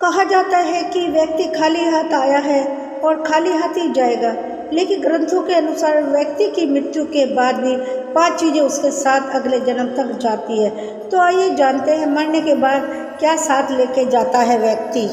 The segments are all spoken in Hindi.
कहा जाता है कि व्यक्ति खाली हाथ आया है और खाली हाथ ही जाएगा, लेकिन ग्रंथों के अनुसार व्यक्ति की मृत्यु के बाद भी 5 चीज़ें उसके साथ अगले जन्म तक जाती है। तो आइए जानते हैं मरने के बाद क्या साथ लेके जाता है व्यक्ति।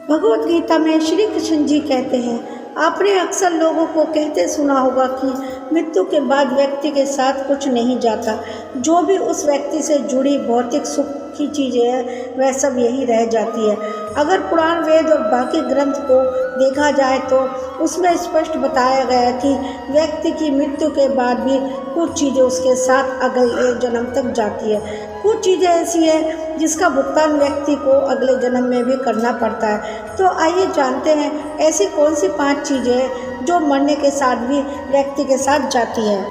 भगवत गीता में श्री कृष्ण जी कहते हैं, आपने अक्सर लोगों को कहते सुना होगा कि मृत्यु के बाद व्यक्ति के साथ कुछ नहीं जाता। जो भी उस व्यक्ति से जुड़ी भौतिक सुख की चीज़ें हैं वह सब यही रह जाती है। अगर पुराण, वेद और बाकी ग्रंथ को देखा जाए तो उसमें स्पष्ट बताया गया है कि व्यक्ति की मृत्यु के बाद भी कुछ चीज़ें उसके साथ अगले जन्म तक जाती है। कुछ चीज़ें ऐसी हैं जिसका भुगतान व्यक्ति को अगले जन्म में भी करना पड़ता है। तो आइए जानते हैं ऐसी कौन सी 5 चीज़ें हैं जो मरने के साथ भी व्यक्ति के साथ जाती है।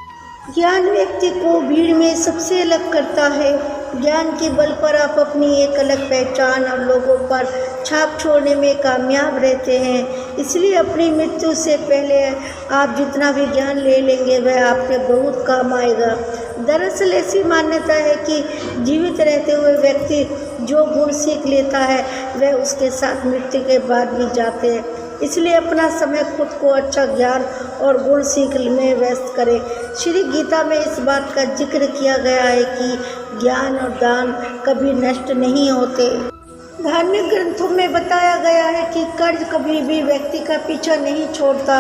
ज्ञान व्यक्ति को भीड़ में सबसे अलग करता है। ज्ञान के बल पर आप अपनी एक अलग पहचान और लोगों पर छाप छोड़ने में कामयाब रहते हैं। इसलिए अपनी मृत्यु से पहले आप जितना भी ज्ञान ले लेंगे वह आपके बहुत काम आएगा। दरअसल ऐसी मान्यता है कि जीवित रहते हुए व्यक्ति जो गुण सीख लेता है वह उसके साथ मृत्यु के बाद भी जाते हैं। इसलिए अपना समय खुद को अच्छा ज्ञान और गुण सीखने में व्यस्त करें। श्री गीता में इस बात का जिक्र किया गया है कि ज्ञान और दान कभी नष्ट नहीं होते। धार्मिक ग्रंथों में बताया गया है कि कर्ज कभी भी व्यक्ति का पीछा नहीं छोड़ता।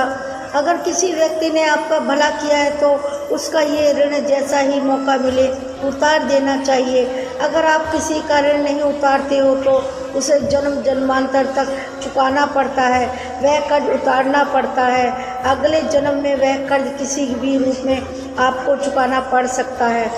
अगर किसी व्यक्ति ने आपका भला किया है तो उसका ये ऋण जैसा ही मौका मिले उतार देना चाहिए। अगर आप किसी का ऋण नहीं उतारते हो तो उसे जन्म जन्मांतर तक चुकाना पड़ता है, वह कर्ज उतारना पड़ता है। अगले जन्म में वह कर्ज किसी भी रूप में आपको चुकाना पड़ सकता है।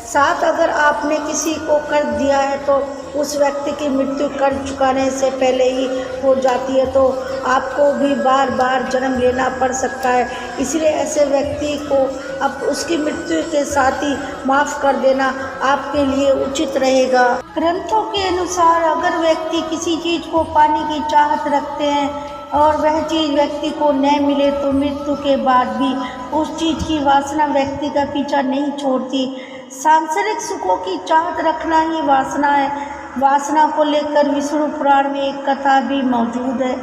साथ अगर आपने किसी को कर्ज दिया है तो उस व्यक्ति की मृत्यु कर्ज चुकाने से पहले ही हो जाती है, तो आपको भी बार बार जन्म लेना पड़ सकता है। इसलिए ऐसे व्यक्ति को अब उसकी मृत्यु के साथ ही माफ़ कर देना आपके लिए उचित रहेगा। ग्रंथों के अनुसार अगर व्यक्ति किसी चीज़ को पाने की चाहत रखते हैं और वह चीज़ व्यक्ति को न मिले तो मृत्यु के बाद भी उस चीज़ की वासना व्यक्ति का पीछा नहीं छोड़ती। सांसारिक सुखों की चाहत रखना ही वासना है। वासना को लेकर विष्णु पुराण में एक कथा भी मौजूद है।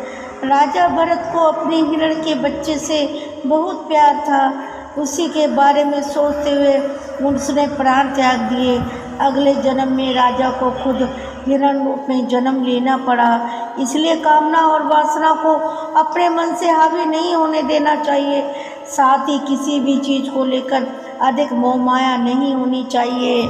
राजा भरत को अपने हिरण के बच्चे से बहुत प्यार था। उसी के बारे में सोचते हुए उसने प्राण त्याग दिए। अगले जन्म में राजा को खुद हिरण रूप में जन्म लेना पड़ा। इसलिए कामना और वासना को अपने मन से हावी नहीं होने देना चाहिए। साथ ही किसी भी चीज़ को लेकर अधिक मोह माया नहीं होनी चाहिए।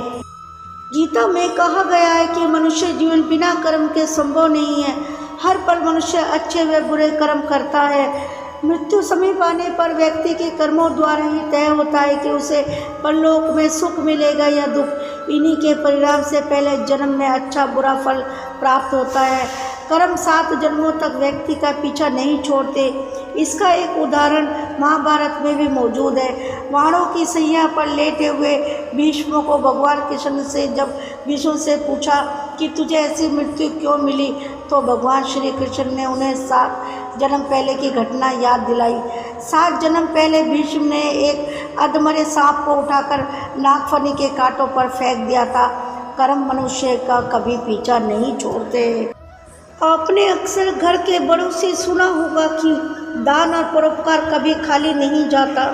गीता में कहा गया है कि मनुष्य जीवन बिना कर्म के संभव नहीं है। हर पल मनुष्य अच्छे व बुरे कर्म करता है। मृत्यु समीप आने पर व्यक्ति के कर्मों द्वारा ही तय होता है कि उसे परलोक में सुख मिलेगा या दुख। इन्हीं के परिणाम से पहले जन्म में अच्छा बुरा फल प्राप्त होता है। कर्म 7 जन्मों तक व्यक्ति का पीछा नहीं छोड़ते। इसका एक उदाहरण महाभारत में भी मौजूद है। बाणों की सैया पर लेटे हुए भीष्म को भगवान कृष्ण से जब विष्णु से पूछा कि तुझे ऐसी मृत्यु क्यों मिली, तो भगवान श्री कृष्ण ने उन्हें 7 जन्म पहले की घटना याद दिलाई। 7 जन्म पहले भीष्म ने एक अधमरे सांप को उठाकर नागफनी के कांटों पर फेंक दिया था। कर्म मनुष्य का कभी पीछा नहीं छोड़ते। आपने अक्सर घर के बड़ों से सुना होगा कि दान और परोपकार कभी खाली नहीं जाता।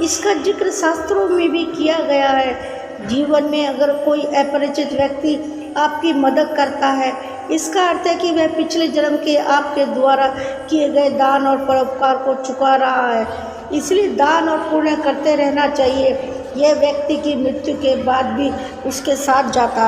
इसका जिक्र शास्त्रों में भी किया गया है। जीवन में अगर कोई अपरिचित व्यक्ति आपकी मदद करता है, इसका अर्थ है कि वह पिछले जन्म के आपके द्वारा किए गए दान और परोपकार को चुका रहा है। इसलिए दान और पुण्य करते रहना चाहिए। यह व्यक्ति की मृत्यु के बाद भी उसके साथ जाता है।